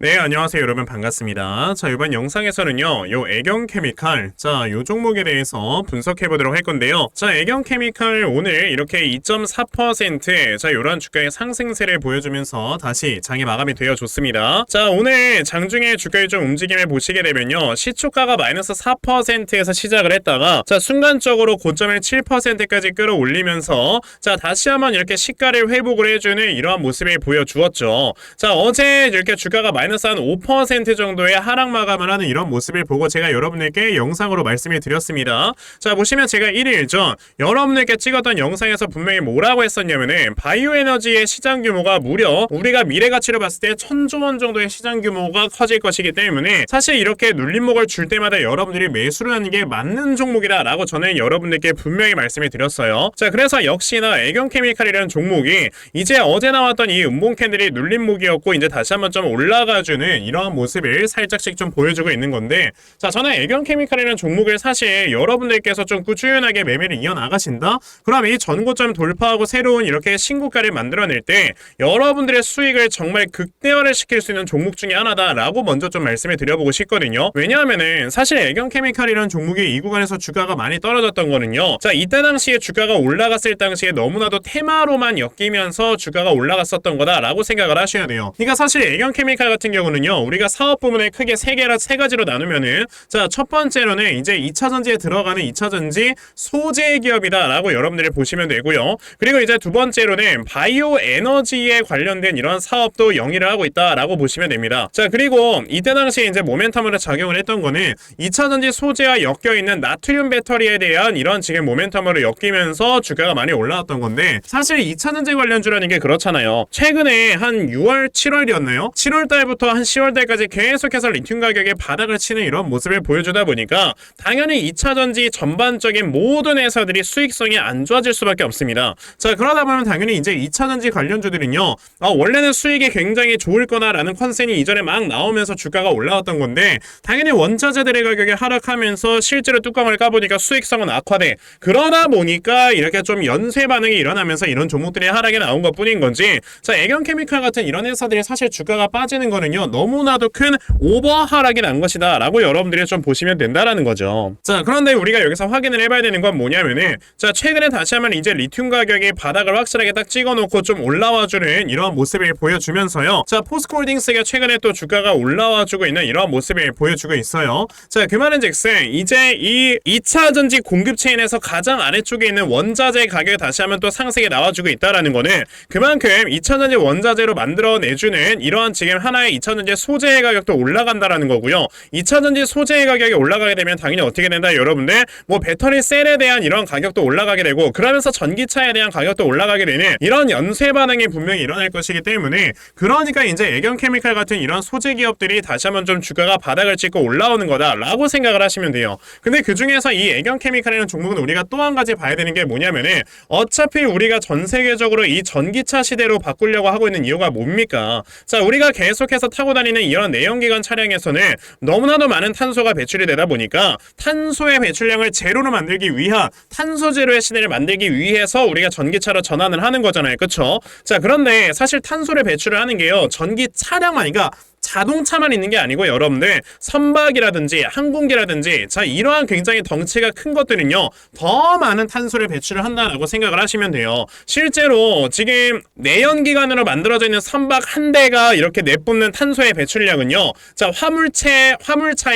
네, 안녕하세요 여러분, 반갑습니다. 자, 이번 영상에서는요 요 애경케미칼, 요 종목에 대해서 분석해 보도록 할 건데요. 자, 애경케미칼 오늘 이렇게 2.4% 요런 주가의 상승세를 보여주면서 다시 장이 마감이 되어줬습니다. 자, 오늘 장중에 주가의 좀 움직임을 보시게 되면요, 시초가가 마이너스 4%에서 시작을 했다가 순간적으로 고점을 7%까지 끌어올리면서 다시 한번 이렇게 시가를 회복을 해주는 이러한 모습을 보여주었죠. 자, 어제 이렇게 주가가 마이너스 한 5% 정도의 하락 마감을 하는 이런 모습을 보고 제가 여러분들께 영상으로 말씀을 드렸습니다. 자, 보시면 제가 1일 전 여러분들께 찍었던 영상에서 분명히 뭐라고 했었냐면은 바이오 에너지의 시장 규모가 무려 우리가 미래 가치로 봤을 때 1000조 원 정도의 시장 규모가 커질 것이기 때문에 사실 이렇게 눌림목을 줄 때마다 여러분들이 매수를 하는 게 맞는 종목이다 라고 저는 여러분들께 분명히 말씀을 드렸어요. 자, 그래서 역시나 애경케미칼이라는 종목이 이제 어제 나왔던 이 음봉 캔들이 눌림목이었고 이제 다시 한번 좀 올라가주는 이러한 모습을 살짝씩 좀 보여주고 있는 건데, 자, 저는 애경케미칼이라는 종목을 사실 여러분들께서 좀 꾸준하게 매매를 이어나가신다? 그럼 이 전고점 돌파하고 새로운 이렇게 신고가를 만들어낼 때 여러분들의 수익을 정말 극대화를 시킬 수 있는 종목 중에 하나다라고 먼저 좀 말씀을 드려보고 싶거든요. 왜냐하면은 사실 애경케미칼이라는 종목이 이 구간에서 주가가 많이 떨어졌던 거는요, 자, 이때 당시에 주가가 올라갔을 당시에 너무나도 테마로만 엮이면서 주가가 올라갔었던 거다라고 생각을 하셔야 돼요. 그러니까 사실 애경케미칼 같은 경우는요, 우리가 사업 부문을 크게 세 가지로 나누면은, 자, 첫 번째로는 이제 2차전지에 들어가는 2차전지 소재 기업이다라고 여러분들이 보시면 되고요. 그리고 이제 두 번째로는 바이오 에너지에 관련된 이런 사업도 영위를 하고 있다라고 보시면 됩니다. 자, 그리고 이때 당시에 이제 모멘텀으로 작용을 했던 거는 2차전지 소재와 엮여 있는 나트륨 배터리에 대한 이런 지금 모멘텀으로 엮이면서 주가가 많이 올라왔던 건데, 사실 2차전지 관련주라는 게 그렇잖아요. 최근에 한 6월, 7월이었나요? 7월 달부터 한 10월 달까지 계속해서 리튬 가격에 바닥을 치는 이런 모습을 보여주다 보니까 당연히 2차전지 전반적인 모든 회사들이 수익성이 안 좋아질 수밖에 없습니다. 자, 그러다 보면 당연히 이제 2차전지 관련주들은요, 원래는 수익이 굉장히 좋을 거다라는 컨센이 이전에 막 나오면서 주가가 올라왔던 건데, 당연히 원자재들의 가격이 하락하면서 실제로 뚜껑을 까보니까 수익성은 악화돼. 그러다 보니까 이렇게 좀 연쇄 반응이 일어나면서 이런 종목들이 하락이 나온 것 뿐인 건지, 자, 애경케미칼 같은 이런 회사들이 사실 주가가 빠지는 거는요, 너무나도 큰 오버 하락이 난 것이다 라고 여러분들이 좀 보시면 된다라는 거죠. 자, 그런데 우리가 여기서 확인을 해봐야 되는 건 뭐냐면은, 자, 최근에 다시 한번 이제 리튬 가격이 바닥을 확실하게 딱 찍어놓고 좀 올라와주는 이런 모습을 보여주면서요, 자, 포스코홀딩스가 최근에 또 주가가 올라와주고 있는 이런 모습을 보여주고 있어요. 자, 그 말은 즉슨 이제 이 2차전지 공급 체인에서 가장 아래쪽에 있는 원자재 가격이 다시 한번 또 상승에 나와주고 있다라는 거는 그만큼 2차전지 원자재로 만들어내주는 이러한 지금 하나의 2차전지 소재의 가격도 올라간다라는 거고요. 2차전지 소재의 가격이 올라가게 되면 당연히 어떻게 된다, 여러분들? 뭐 배터리 셀에 대한 이런 가격도 올라가게 되고, 그러면서 전기차에 대한 가격도 올라가게 되는 이런 연쇄 반응이 분명히 일어날 것이기 때문에, 그러니까 이제 애경케미칼 같은 이런 소재 기업들이 다시 한번 좀 주가가 바닥을 찍고 올라오는 거다라고 생각을 하시면 돼요. 근데 그 중에서 이 애경케미칼이라는 종목은 우리가 또 한 가지 봐야 되는 게 뭐냐면은, 어차피 우리가 전 세계적으로 이 전기차 시대로 바꾸려고 하고 있는 이유가 뭡니까? 자, 우리가 계속해서 타고 다니는 이런 내연기관 차량에서는 너무나도 많은 탄소가 배출이 되다 보니까 탄소의 배출량을 제로로 만들기 위한 탄소 제로의 시대를 만들기 위해서 우리가 전기차로 전환을 하는 거잖아요. 그쵸? 자, 그런데 사실 탄소를 배출을 하는 게요, 전기 차량만, 그러니까 자동차만 있는 게 아니고 여러분들 선박이라든지 항공기라든지, 자, 이러한 굉장히 덩치가 큰 것들은요, 더 많은 탄소를 배출을 한다라고 생각을 하시면 돼요. 실제로 지금 내연기관으로 만들어져 있는 선박 한 대가 이렇게 내뿜는 탄소의 배출량은요, 자, 화물차의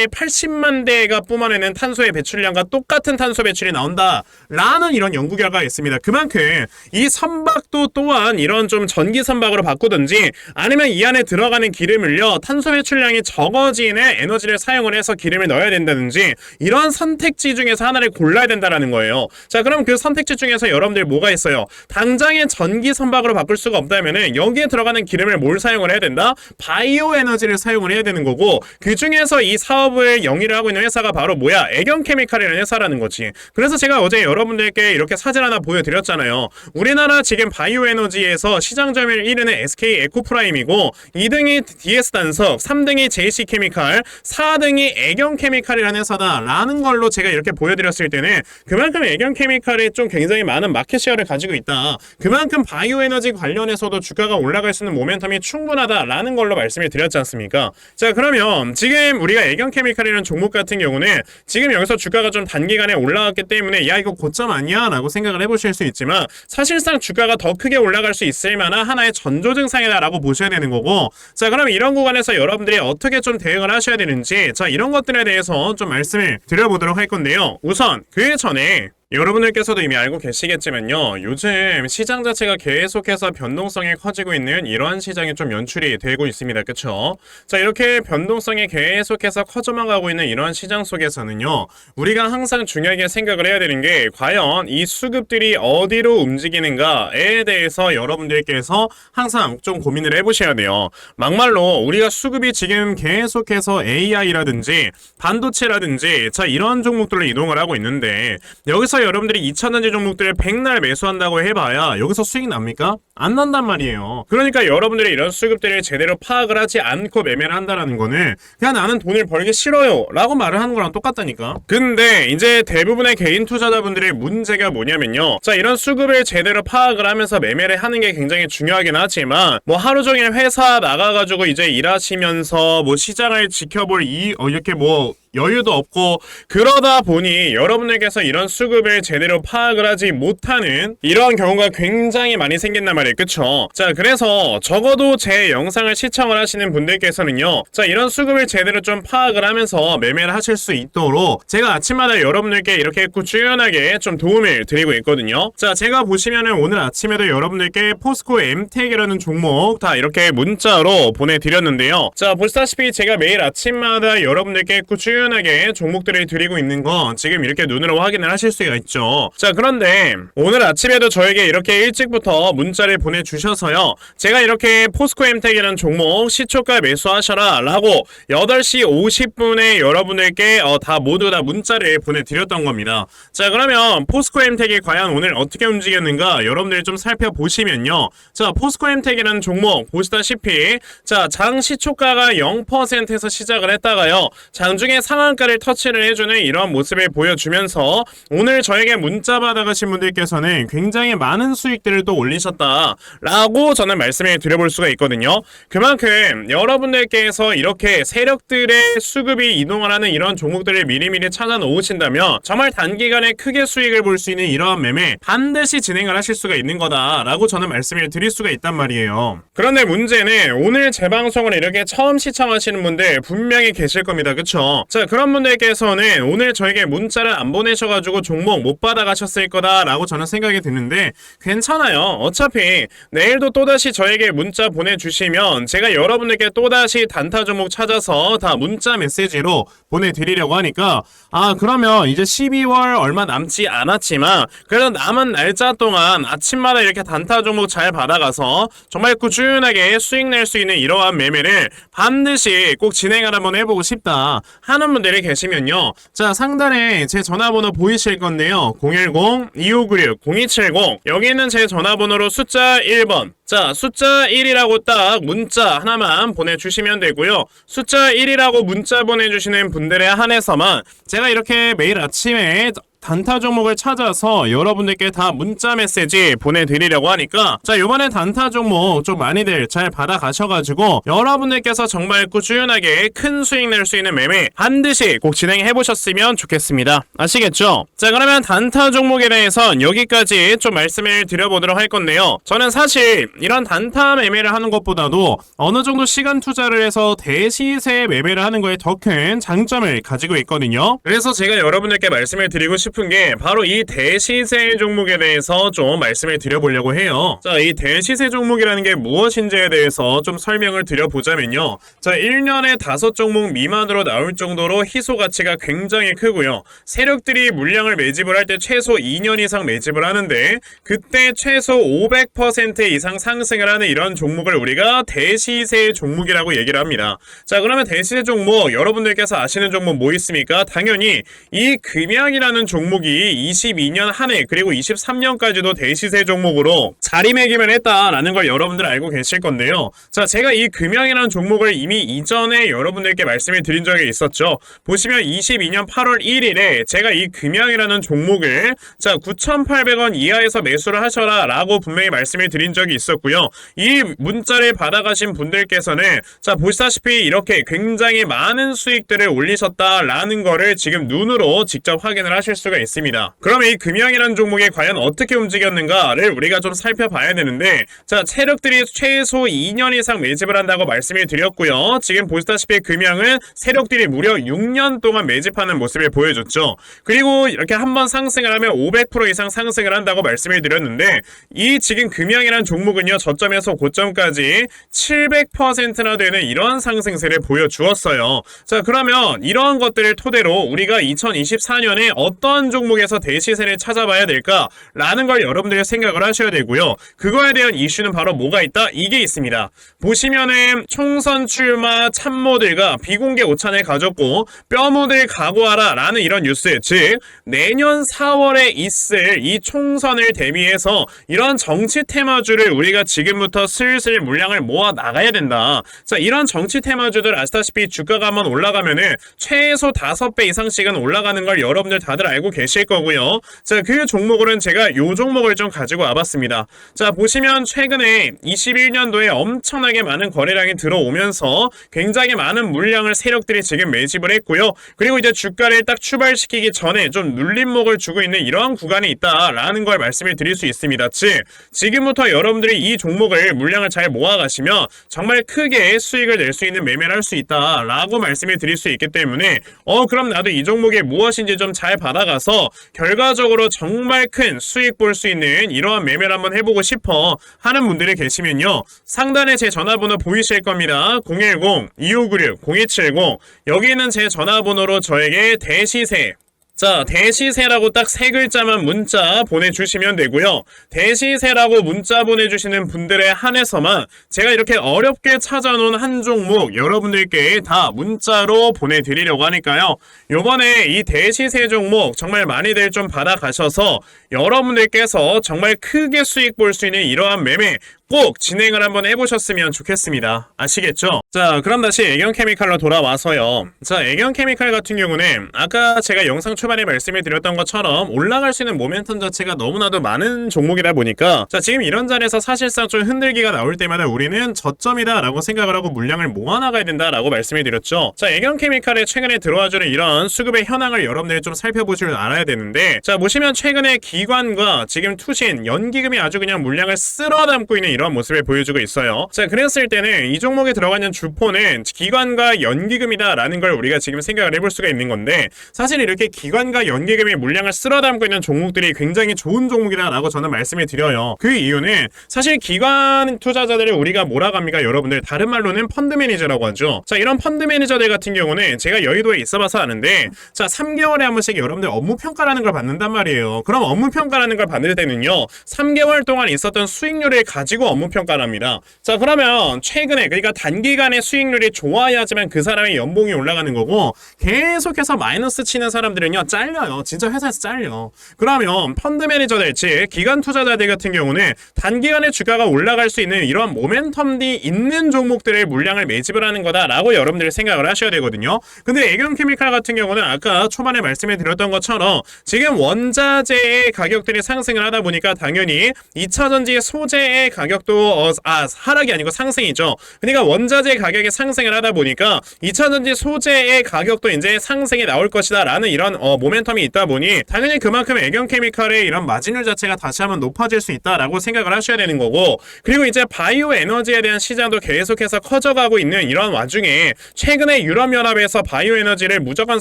80만 대가 뿜어내는 탄소의 배출량과 똑같은 탄소 배출이 나온다라는 이런 연구 결과가 있습니다. 그만큼 이 선박도 또한 이런 좀 전기 선박으로 바꾸든지 아니면 이 안에 들어가는 기름을요, 탄소 배출량이 적어지는 에너지를 사용을 해서 기름을 넣어야 된다든지, 이런 선택지 중에서 하나를 골라야 된다라는 거예요. 자, 그럼 그 선택지 중에서 여러분들 뭐가 있어요? 당장에 전기 선박으로 바꿀 수가 없다면은 여기에 들어가는 기름을 뭘 사용을 해야 된다? 바이오 에너지를 사용을 해야 되는 거고, 그 중에서 이 사업을 영위를 하고 있는 회사가 바로 뭐야? 애경케미칼이라는 회사라는 거지. 그래서 제가 어제 여러분들께 이렇게 사진 하나 보여드렸잖아요. 우리나라 지금 바이오 에너지에서 시장 점유율 1위는 SK 에코프라임이고 2등이 DS 단 한석, 3등이 JC케미칼, 4등이 애경케미칼이라는 회사다라는 걸로 제가 이렇게 보여드렸을 때는 그만큼 애경케미칼이 좀 굉장히 많은 마켓시어를 가지고 있다. 그만큼 바이오에너지 관련해서도 주가가 올라갈 수 있는 모멘텀이 충분하다라는 걸로 말씀을 드렸지 않습니까? 자, 그러면 지금 우리가 애경케미칼이라는 종목 같은 경우는 지금 여기서 주가가 좀 단기간에 올라갔기 때문에 야 이거 고점 아니야? 라고 생각을 해보실 수 있지만 사실상 주가가 더 크게 올라갈 수 있을 만한 하나의 전조 증상이다 라고 보셔야 되는 거고, 자 그럼 이런 구간에서 여러분들이 어떻게 좀 대응을 하셔야 되는지, 자 이런 것들에 대해서 좀 말씀을 드려보도록 할 건데요. 우선 그 전에 여러분들께서도 이미 알고 계시겠지만요, 요즘 시장 자체가 계속해서 변동성이 커지고 있는 이러한 시장이 좀 연출이 되고 있습니다. 그쵸? 자, 이렇게 변동성이 계속해서 커져만 가고 있는 이러한 시장 속에서는요, 우리가 항상 중요하게 생각을 해야 되는 게 과연 이 수급들이 어디로 움직이는가에 대해서 여러분들께서 항상 좀 고민을 해보셔야 돼요. 막말로 우리가 수급이 지금 계속해서 AI라든지 반도체라든지 자 이런 종목들로 이동을 하고 있는데, 여기서 여러분들이 2차전지 종목들을 백날 매수한다고 해봐야 여기서 수익 납니까? 안 난단 말이에요. 그러니까 여러분들이 이런 수급들을 제대로 파악을 하지 않고 매매를 한다는 거는 그냥 나는 돈을 벌기 싫어요 라고 말을 하는 거랑 똑같다니까. 근데 이제 대부분의 개인 투자자분들의 문제가 뭐냐면요, 자 이런 수급을 제대로 파악을 하면서 매매를 하는 게 굉장히 중요하긴 하지만 뭐 하루 종일 회사 나가가지고 이제 일하시면서 뭐 시장을 지켜볼 이렇게 뭐 여유도 없고 그러다 보니 여러분들께서 이런 수급을 제대로 파악을 하지 못하는 이러한 경우가 굉장히 많이 생긴단 말이에요. 그쵸? 자 그래서 적어도 제 영상을 시청을 하시는 분들께서는요, 자 이런 수급을 제대로 좀 파악을 하면서 매매를 하실 수 있도록 제가 아침마다 여러분들께 이렇게 꾸준하게 좀 도움을 드리고 있거든요. 자 제가 보시면은 오늘 아침에도 여러분들께 포스코 엠텍이라는 종목 다 이렇게 문자로 보내드렸는데요. 자 보시다시피 제가 매일 아침마다 여러분들께 꾸준하게 종목들을 드리고 있는 거 지금 이렇게 눈으로 확인을 하실 수가 있죠. 자 그런데 오늘 아침에도 저에게 이렇게 일찍부터 문자를 보내주셔서요, 제가 이렇게 포스코엠텍이라는 종목 시초가 매수하셔라 라고 8시 50분에 여러분들께 다 모두 다 문자를 보내드렸던 겁니다. 자 그러면 포스코엠텍이 과연 오늘 어떻게 움직였는가 여러분들이 좀 살펴보시면요, 자 포스코엠텍이라는 종목 보시다시피 자 장 시초가가 0%에서 시작을 했다가요, 장중에 상한가를 터치를 해주는 이런 모습을 보여주면서 오늘 저에게 문자 받아가신 분들께서는 굉장히 많은 수익들을 또 올리셨다라고 저는 말씀을 드려볼 수가 있거든요. 그만큼 여러분들께서 이렇게 세력들의 수급이 이동을 하는 이런 종목들을 미리미리 찾아 놓으신다면 정말 단기간에 크게 수익을 볼 수 있는 이러한 매매 반드시 진행을 하실 수가 있는 거다라고 저는 말씀을 드릴 수가 있단 말이에요. 그런데 문제는 오늘 제 방송을 이렇게 처음 시청하시는 분들 분명히 계실 겁니다. 그쵸? 자 그런 분들께서는 오늘 저에게 문자를 안 보내셔가지고 종목 못 받아가셨을 거다라고 저는 생각이 드는데 괜찮아요. 어차피 내일도 또다시 저에게 문자 보내주시면 제가 여러분들께 또다시 단타 종목 찾아서 다 문자 메시지로 보내드리려고 하니까, 아 그러면 이제 12월 얼마 남지 않았지만 그래도 남은 날짜 동안 아침마다 이렇게 단타 종목 잘 받아가서 정말 꾸준하게 수익 낼 수 있는 이러한 매매를 반드시 꼭 진행을 한번 해보고 싶다 하는 분들이 계시면요, 자 상단에 제 전화번호 보이실 건데요, 010-2596-0270 여기 있는 제 전화번호로 숫자 1번, 자 숫자 1이라고 딱 문자 하나만 보내주시면 되고요, 숫자 1이라고 문자 보내주시는 분들에 한해서만 제가 이렇게 매일 아침에 단타 종목을 찾아서 여러분들께 다 문자 메시지 보내드리려고 하니까, 자 이번에 단타 종목 좀 많이들 잘 받아가셔가지고 여러분들께서 정말 꾸준하게 큰 수익 낼 수 있는 매매 반드시 꼭 진행해보셨으면 좋겠습니다. 아시겠죠? 자 그러면 단타 종목에 대해선 여기까지 좀 말씀을 드려보도록 할 건데요, 저는 사실 이런 단타 매매를 하는 것보다도 어느 정도 시간 투자를 해서 대시세 매매를 하는 거에 더 큰 장점을 가지고 있거든요. 그래서 제가 여러분들께 말씀을 드리고 싶은 게 바로 이 대시세 종목에 대해서 좀 말씀을 드려보려고 해요. 자, 이 대시세 종목이라는 게 무엇인지에 대해서 좀 설명을 드려보자면요, 자 1년에 5종목 미만으로 나올 정도로 희소 가치가 굉장히 크고요, 세력들이 물량을 매집을 할 때 최소 2년 이상 매집을 하는데 그때 최소 500% 이상 상승을 하는 이런 종목을 우리가 대시세 종목이라고 얘기를 합니다. 자 그러면 대시세 종목 여러분들께서 아시는 종목 뭐 있습니까? 당연히 이 금양이라는 종목 종목이 22년 한 해 그리고 23년까지도 대시세 종목으로 자리매김을 했다라는 걸 여러분들 알고 계실 건데요. 자, 제가 이 금양이라는 종목을 이미 이전에 여러분들께 말씀을 드린 적이 있었죠. 보시면 22년 8월 1일에 제가 이 금양이라는 종목을 자 9,800원 이하에서 매수를 하셔라 라고 분명히 말씀을 드린 적이 있었고요. 이 문자를 받아가신 분들께서는 자 보시다시피 이렇게 굉장히 많은 수익들을 올리셨다라는 거를 지금 눈으로 직접 확인을 하실 수가 있습니다. 그러면 이 금양이라는 종목이 과연 어떻게 움직였는가를 우리가 좀 살펴봐야 되는데 자 세력들이 최소 2년 이상 매집을 한다고 말씀을 드렸고요. 지금 보시다시피 금양은 세력들이 무려 6년 동안 매집하는 모습을 보여줬죠. 그리고 이렇게 한번 상승을 하면 500% 이상 상승을 한다고 말씀을 드렸는데 이 지금 금양이라는 종목은요 저점에서 고점까지 700%나 되는 이런 상승세를 보여주었어요. 자 그러면 이러한 것들을 토대로 우리가 2024년에 어떤 종목에서 대시세를 찾아봐야 될까라는 걸 여러분들이 생각을 하셔야 되고요. 그거에 대한 이슈는 바로 뭐가 있다? 이게 있습니다. 보시면은 총선 출마 참모들과 비공개 오찬을 가졌고 뼈묻을 각오하라 라는 이런 뉴스, 즉 내년 4월에 있을 이 총선을 대비해서 이런 정치 테마주를 우리가 지금부터 슬슬 물량을 모아 나가야 된다. 자 이런 정치 테마주들 아시다시피 주가가 한번 올라가면은 최소 5배 이상씩은 올라가는 걸 여러분들 다들 알고 계실 거고요. 자 그 종목으로는 제가 요 종목을 좀 가지고 와봤습니다. 자 보시면 최근에 21년도에 엄청나게 많은 거래량이 들어오면서 굉장히 많은 물량을 세력들이 지금 매집을 했고요. 그리고 이제 주가를 딱 출발시키기 전에 좀 눌림목을 주고 있는 이러한 구간이 있다라는 걸 말씀을 드릴 수 있습니다. 즉 지금부터 여러분들이 이 종목을 물량을 잘 모아가시면 정말 크게 수익을 낼 수 있는 매매를 할 수 있다라고 말씀을 드릴 수 있기 때문에 그럼 나도 이 종목이 무엇인지 좀 잘 받아가서 결과적으로 정말 큰 수익 볼 수 있는 이러한 매매를 한번 해보고 싶어 하는 분들이 계시면요. 상단에 제 전화번호 보이실 겁니다. 010-2596-0270 여기 있는 제 전화번호로 저에게 대시세 자 대시세라고 딱 3글자만 문자 보내주시면 되고요. 대시세라고 문자 보내주시는 분들에 한해서만 제가 이렇게 어렵게 찾아놓은 한 종목 여러분들께 다 문자로 보내드리려고 하니까요. 요번에 이 대시세 종목 정말 많이들 좀 받아가셔서 여러분들께서 정말 크게 수익 볼 수 있는 이러한 매매 꼭 진행을 한번 해보셨으면 좋겠습니다. 아시겠죠? 자 그럼 다시 애경케미칼로 돌아와서요. 자 애경케미칼 같은 경우는 아까 제가 영상 초반에 말씀을 드렸던 것처럼 올라갈 수 있는 모멘텀 자체가 너무나도 많은 종목이다 보니까 자 지금 이런 자리에서 사실상 좀 흔들기가 나올 때마다 우리는 저점이다 라고 생각을 하고 물량을 모아나가야 된다 라고 말씀을 드렸죠. 자 애경케미칼에 최근에 들어와주는 이런 수급의 현황을 여러분들이 좀 살펴보시면 알아야 되는데 자 보시면 최근에 기관과 지금 투신, 연기금이 아주 그냥 물량을 쓸어 담고 있는 이런 모습을 보여주고 있어요. 자 그랬을 때는 이 종목에 들어가는 주포는 기관과 연기금이다 라는 걸 우리가 지금 생각을 해볼 수가 있는 건데 사실 이렇게 기관과 연기금이 물량을 쓸어 담고 있는 종목들이 굉장히 좋은 종목이다 라고 저는 말씀을 드려요. 그 이유는 사실 기관 투자자들을 우리가 뭐라고 합니까 여러분들? 다른 말로는 펀드 매니저라고 하죠. 자 이런 펀드 매니저들 같은 경우는 제가 여의도에 있어봐서 아는데 자 3개월에 한 번씩 여러분들 업무 평가라는 걸 받는단 말이에요. 그럼 업무 평가라는 걸 받을 때는요 3개월 동안 있었던 수익률을 가지고 업무 평가를 합니다. 자 그러면 최근에 그러니까 단기간에 수익률이 좋아야지만 그 사람의 연봉이 올라가는 거고 계속해서 마이너스 치는 사람들은요 잘려요. 진짜 회사에서 잘려. 그러면 펀드 매니저들 즉 기관 투자자들 같은 경우는 단기간에 주가가 올라갈 수 있는 이런 모멘텀이 있는 종목들의 물량을 매집을 하는 거다라고 여러분들이 생각을 하셔야 되거든요. 근데 애경케미칼 같은 경우는 아까 초반에 말씀을 드렸던 것처럼 지금 원자재의 가격들이 상승을 하다 보니까 당연히 2차전지 소재의 가격도 하락이 아니고 상승이죠. 그러니까 원자재 가격이 상승을 하다 보니까 2차전지 소재의 가격도 이제 상승이 나올 것이다 라는 이런 모멘텀이 있다 보니 당연히 그만큼 애경케미칼의 이런 마진율 자체가 다시 한번 높아질 수 있다라고 생각을 하셔야 되는 거고 그리고 이제 바이오 에너지에 대한 시장도 계속해서 커져가고 있는 이런 와중에 최근에 유럽연합에서 바이오 에너지를 무조건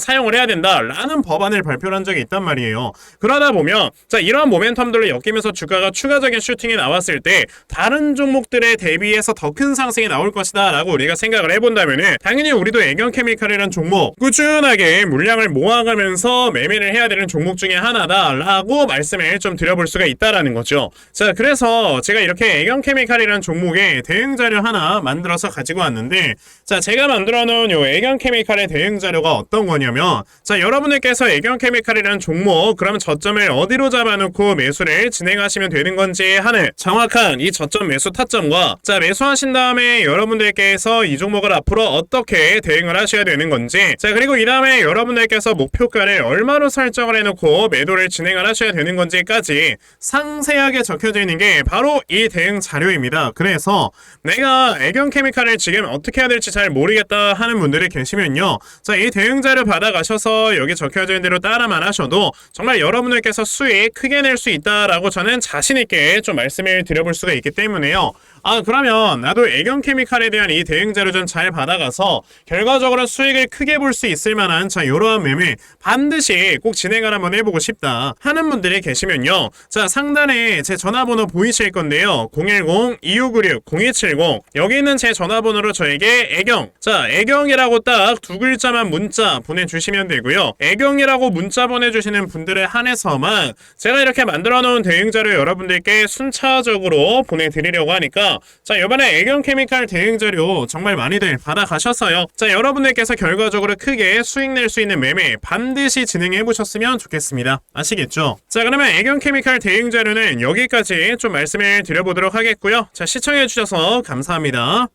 사용을 해야 된다라는 법안을 발표한 적이 있단 말이에요. 그러다 보면 자 이런 모멘텀들로 엮이면서 주가가 추가적인 슈팅이 나왔을 때 다른 종목들에 대비해서 더 큰 상승이 나올 것이다 라고 우리가 생각을 해본다면은 당연히 우리도 애경케미칼이라는 종목 꾸준하게 물량을 모아가면서 매매를 해야 되는 종목 중에 하나다 라고 말씀을 좀 드려볼 수가 있다라는 거죠. 자, 그래서 제가 이렇게 애경케미칼이라는 종목의 대응 자료 하나 만들어서 가지고 왔는데, 자, 제가 만들어 놓은 요 애경케미칼의 대응 자료가 어떤 거냐면, 자, 여러분들께서 애경케미칼이라는 종목 그럼 저점을 어디로 잡아놓고 매수를 진행하시면 되는 건지 하는 정확한 이 저점 매수 타점과, 자, 매수하신 다음에 여러분들께서 이 종목을 앞으로 어떻게 대응을 하셔야 되는 건지, 자, 그리고 이 다음에 여러분들께서 목표가를 얼마로 설정을 해놓고 매도를 진행을 하셔야 되는 건지까지 상세하게 적혀져 있는 게 바로 이 대응 자료입니다. 그래서 내가 애경케미칼을 지금 어떻게 해야 될지 잘 모르겠다 하는 분들이 계시면요, 자, 이 대응 자료 받아가셔서 여기 적혀져 있는 대로 따라만 하셔도 정말 여러분들께서 수익 크게 낼 수 있다라고 저는 자신있게 좀 말씀을 드려볼 수가 있기 때문에요. 아, 그러면 나도 애경케미칼에 대한 이 대응 자료 좀 잘 받아가서 결과적으로 수익을 크게 볼 수 있을 만한, 자, 이러한 매매 반드시 꼭 진행을 한번 해보고 싶다 하는 분들이 계시면요, 자, 상단에 제 전화번호 보이실 건데요, 010-2596-0270 여기 있는 제 전화번호로 저에게 애경, 자, 애경이라고 딱 두 글자만 문자 보내주시면 되고요, 애경이라고 문자 보내주시는 분들에 한해서만 제가 이렇게 만들어 놓은 대응 자료 여러분들께 순차적으로 보내드리려고 하니까, 자, 이번에 애경케미칼 대응 자료 정말 많이들 받아가셨어요. 자, 여러분들께서 결과적으로 크게 수익 낼 수 있는 매매 반드시 진행해 보셨으면 좋겠습니다. 아시겠죠? 자, 그러면 애경케미칼 대응 자료는 여기까지 좀 말씀을 드려보도록 하겠고요. 자, 시청해 주셔서 감사합니다.